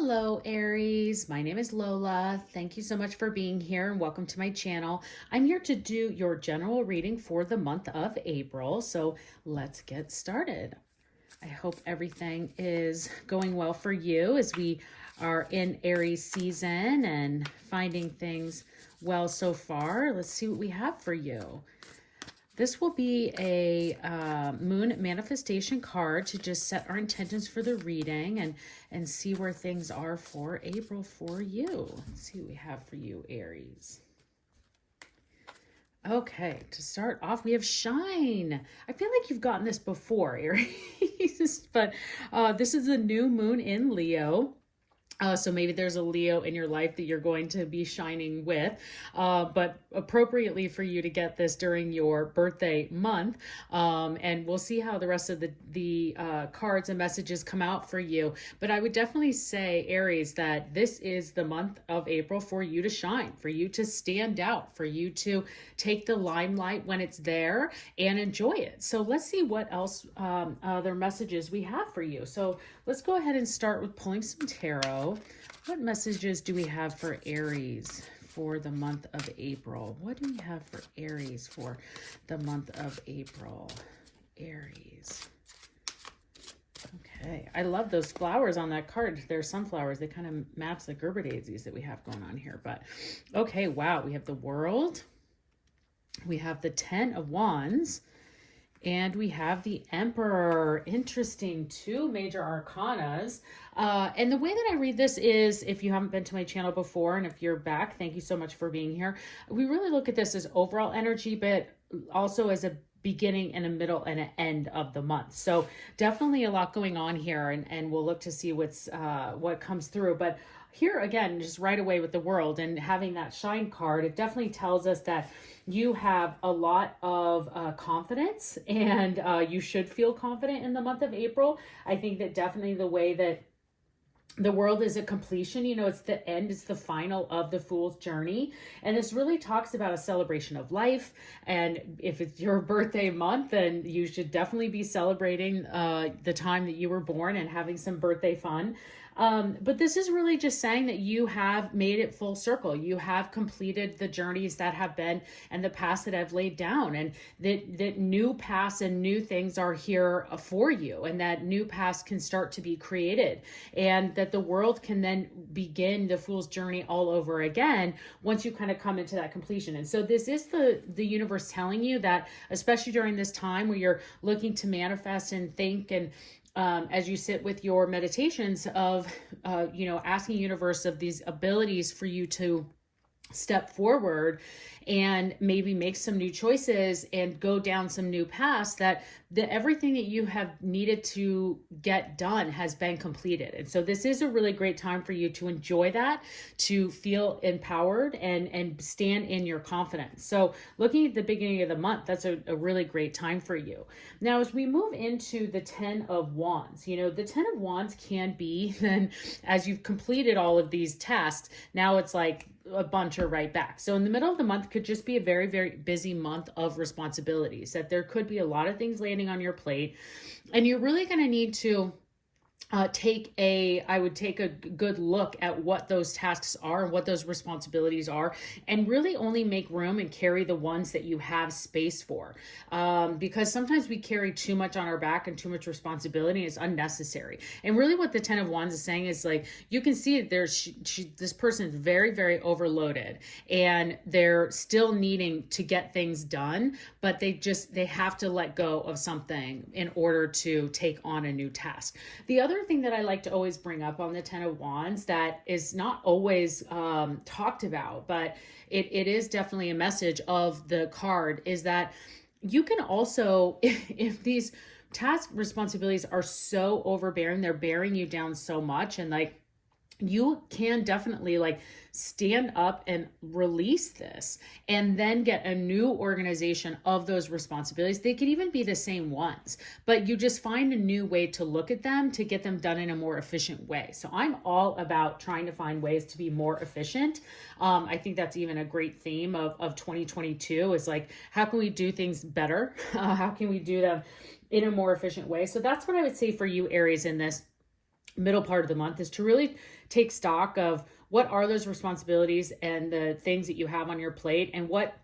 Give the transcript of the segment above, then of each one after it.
Hello, Aries. My name is Lola. Thank you so much for being here and welcome to my channel. I'm here to do your general reading for the month of April. So let's get started. I hope everything is going well for you as we are in Aries season and finding things well so far. Let's see what we have for you. This will be a moon manifestation card to just set our intentions for the reading and see where things are for April for you. Let's see what we have for you, Aries. Okay, to start off, we have Shine. I feel like you've gotten this before, Aries, but this is a new moon in Leo. So maybe there's a Leo in your life that you're going to be shining with, but appropriately for you to get this during your birthday month. And we'll see how the rest of the cards and messages come out for you. But I would definitely say, Aries, that this is the month of April for you to shine, for you to stand out, for you to take the limelight when it's there and enjoy it. So let's see what else other messages we have for you. So let's go ahead and start with pulling some tarot. What messages do we have for Aries for the month of April? What do we have for Aries for the month of April? Aries. Okay, I love those flowers on that card. They're sunflowers. They kind of match the Gerber daisies that we have going on here. But okay, wow, we have the World. We have the Ten of Wands. And we have the Emperor. Interesting. Two major arcanas. And the way that I read this is, if you haven't been to my channel before, and if you're back, thank you so much for being here. We really look at this as overall energy, but also as a beginning and a middle and an end of the month. So definitely a lot going on here, and we'll look to see what comes through. But here again, just right away with the World and having that Shine card, it definitely tells us that you have a lot of confidence, and you should feel confident in the month of April. I think that definitely the way that the World is a completion, you know, it's the end, it's the final of the Fool's journey. And this really talks about a celebration of life. And if it's your birthday month, then you should definitely be celebrating the time that you were born and having some birthday fun. But this is really just saying that you have made it full circle. You have completed the journeys that have been and the paths that I've laid down, and that new paths and new things are here for you, and that new paths can start to be created, and that the World can then begin the Fool's journey all over again once you kind of come into that completion. And so this is the universe telling you that, especially during this time where you're looking to manifest and think, and as you sit with your meditations of, asking universe of these abilities for you to step forward and maybe make some new choices and go down some new paths, that everything that you have needed to get done has been completed. And so this is a really great time for you to enjoy that, to feel empowered and stand in your confidence. So looking at the beginning of the month, that's a really great time for you. Now, as we move into the Ten of Wands, the Ten of Wands can be then, as you've completed all of these tasks, now it's like a bunch are right back. So in the middle of the month could just be a very, very busy month of responsibilities, that there could be a lot of things landing on your plate, and you're really going to need to I would take a good look at what those tasks are and what those responsibilities are, and really only make room and carry the ones that you have space for. Because sometimes we carry too much on our back and too much responsibility, and it's unnecessary. And really what the Ten of Wands is saying is, like, you can see that this person is very, very overloaded, and they're still needing to get things done, but they have to let go of something in order to take on a new task. The other thing that I like to always bring up on the Ten of Wands that is not always talked about, but it is definitely a message of the card, is that you can also, if these task responsibilities are so overbearing, they're bearing you down so much, and like, you can definitely stand up and release this and then get a new organization of those responsibilities. They could even be the same ones, but you just find a new way to look at them to get them done in a more efficient way. So I'm all about trying to find ways to be more efficient. I think that's even a great theme of 2022, is like, how can we do things better? How can we do them in a more efficient way? So that's what I would say for you, Aries, in this. middle part of the month, is to really take stock of what are those responsibilities and the things that you have on your plate, and what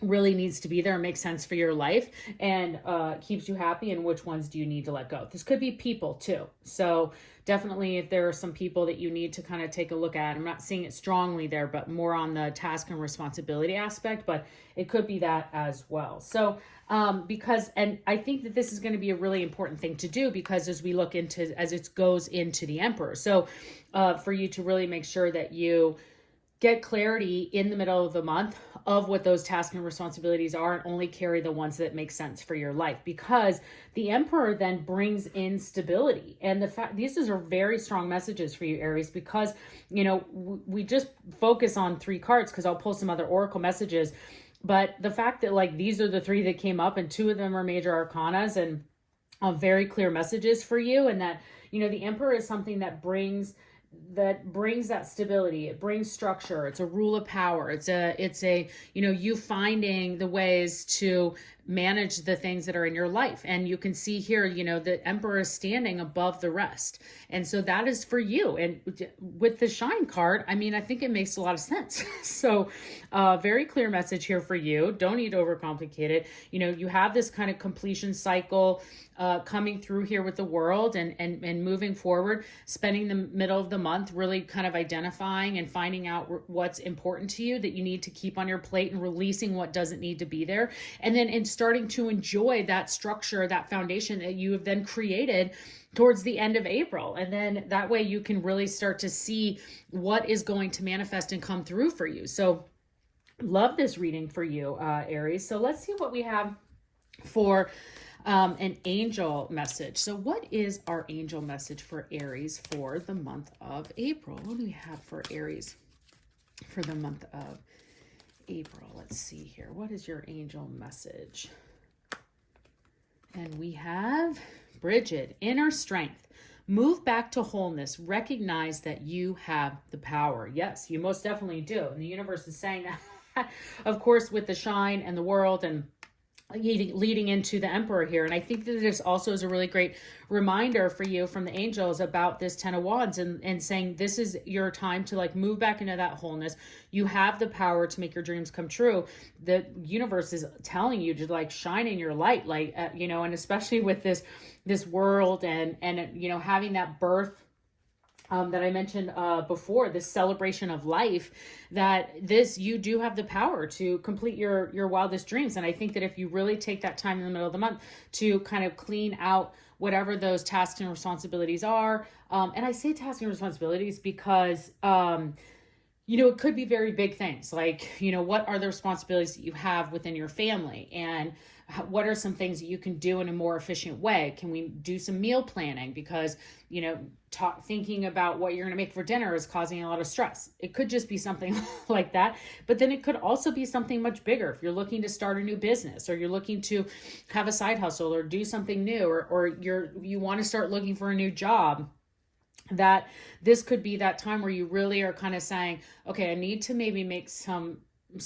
really needs to be there and makes sense for your life and keeps you happy, and which ones do you need to let go. This could be people too. So definitely, if there are some people that you need to kind of take a look at, I'm not seeing it strongly there, but more on the task and responsibility aspect, but it could be that as well. So and I think that this is going to be a really important thing to do, because as we look into, as it goes into the Emperor, so for you to really make sure that you get clarity in the middle of the month of what those tasks and responsibilities are, and only carry the ones that make sense for your life, because the Emperor then brings in stability. And the fact, these are very strong messages for you, Aries, because, you know, we just focus on 3 cards because I'll pull some other oracle messages. But the fact that, like, these are the 3 that came up, and 2 of them are major arcanas and very clear messages for you. And that, you know, the Emperor is something that brings that stability. It brings structure. It's a rule of power. It's a, you know, you finding the ways to manage the things that are in your life. And you can see here, you know, the Emperor is standing above the rest. And so that is for you. And with the Shine card, I mean, I think it makes a lot of sense. So very clear message here for you. Don't need to overcomplicate it. You know, you have this kind of completion cycle coming through here with the world, and moving forward, spending the middle of the month really kind of identifying and finding out what's important to you that you need to keep on your plate, and releasing what doesn't need to be there. And then in starting to enjoy that structure, that foundation that you have then created towards the end of April. And then that way you can really start to see what is going to manifest and come through for you. So love this reading for you, Aries. So let's see what we have for an angel message. So what is our angel message for Aries for the month of April? What do we have for Aries for the month of April? Let's see here. What is your angel message? And we have Bridget, inner strength. Move back to wholeness. Recognize that you have the power. Yes, you most definitely do. And the universe is saying that, of course, with the Shine and the world, and leading into the Emperor here. And I think that this also is a really great reminder for you from the angels about this 10 of Wands, and saying this is your time to, like, move back into that wholeness. You have the power to make your dreams come true. The universe is telling you to, like, shine in your light, like, you know, and especially with this world and, you know, having that birth that I mentioned before, this celebration of life, that you do have the power to complete your wildest dreams. And I think that if you really take that time in the middle of the month to kind of clean out whatever those tasks and responsibilities are, and I say tasks and responsibilities because, you know, it could be very big things, like, you know, what are the responsibilities that you have within your family, and what are some things that you can do in a more efficient way? Can we do some meal planning? Because, you know, thinking about what you're going to make for dinner is causing a lot of stress. It could just be something like that. But then it could also be something much bigger. If you're looking to start a new business, or you're looking to have a side hustle, or do something new, or you want to start looking for a new job, that this could be that time where you really are kind of saying, okay, I need to maybe make some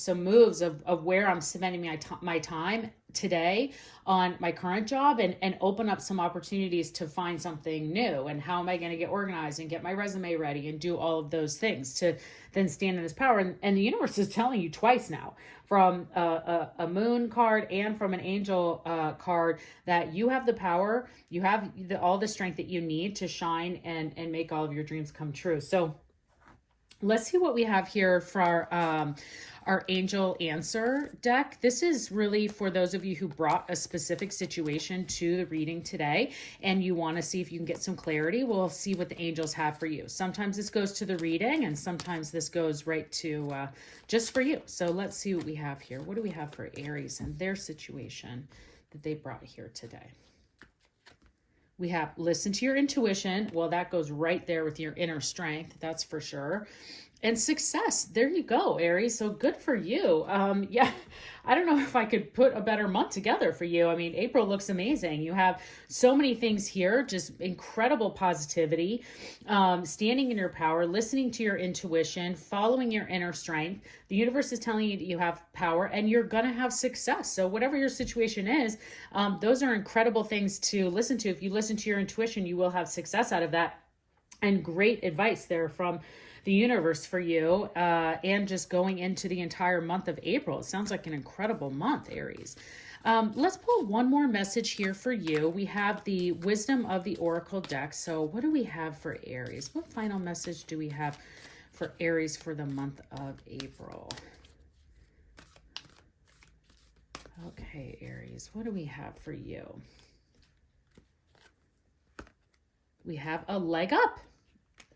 moves of where I'm spending my time today on my current job, and open up some opportunities to find something new. And how am I going to get organized and get my resume ready and do all of those things to then stand in this power? And the universe is telling you twice now, from a moon card and from an angel card, that you have the power, you have all the strength that you need to shine and make all of your dreams come true. So let's see what we have here for our angel answer deck. This is really for those of you who brought a specific situation to the reading today, and you want to see if you can get some clarity. We'll see what the angels have for you. Sometimes this goes to the reading, and sometimes this goes right to just for you. So let's see what we have here. What do we have for Aries and their situation that they brought here today? We have listen to your intuition. Well, that goes right there with your inner strength. That's for sure. And success. There you go, Aries. So good for you. Yeah, I don't know if I could put a better month together for you. I mean, April looks amazing. You have so many things here, just incredible positivity, standing in your power, listening to your intuition, following your inner strength. The universe is telling you that you have power and you're going to have success. So whatever your situation is, those are incredible things to listen to. If you listen to your intuition, you will have success out of that. and great advice there from the universe for you, and just going into the entire month of April. It sounds like an incredible month, Aries. Let's pull one more message here for you. We have the Wisdom of the Oracle deck. So what do we have for Aries? What final message do we have for Aries for the month of April? Okay, Aries, what do we have for you? We have a leg up.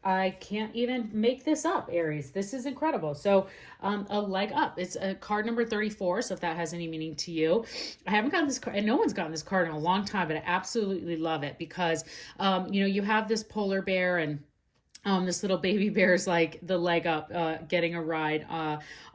I can't even make this up, Aries. This is incredible. So a leg up. It's a card number 34, so if that has any meaning to you. I haven't gotten this card, and no one's gotten this card in a long time, but I absolutely love it because, you know, you have this polar bear and this little baby bear is like the leg up, getting a ride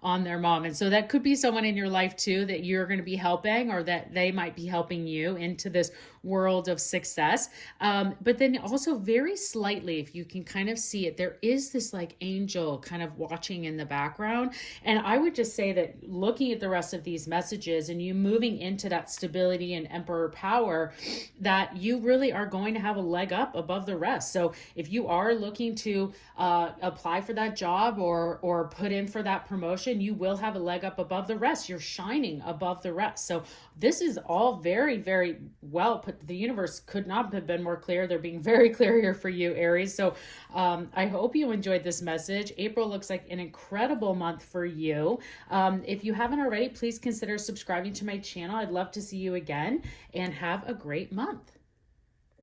on their mom. And so that could be someone in your life too that you're going to be helping, or that they might be helping you into this world of success. But then also very slightly, if you can kind of see it, there is this like angel kind of watching in the background. And I would just say that looking at the rest of these messages and you moving into that stability and emperor power, that you really are going to have a leg up above the rest. So if you are looking to apply for that job or put in for that promotion, you will have a leg up above the rest. You're shining above the rest. So this is all very, very well put. The universe could not have been more clear. They're being very clear here for you, Aries. So I hope you enjoyed this message. April looks like an incredible month for you. If you haven't already, please consider subscribing to my channel. I'd love to see you again, and have a great month.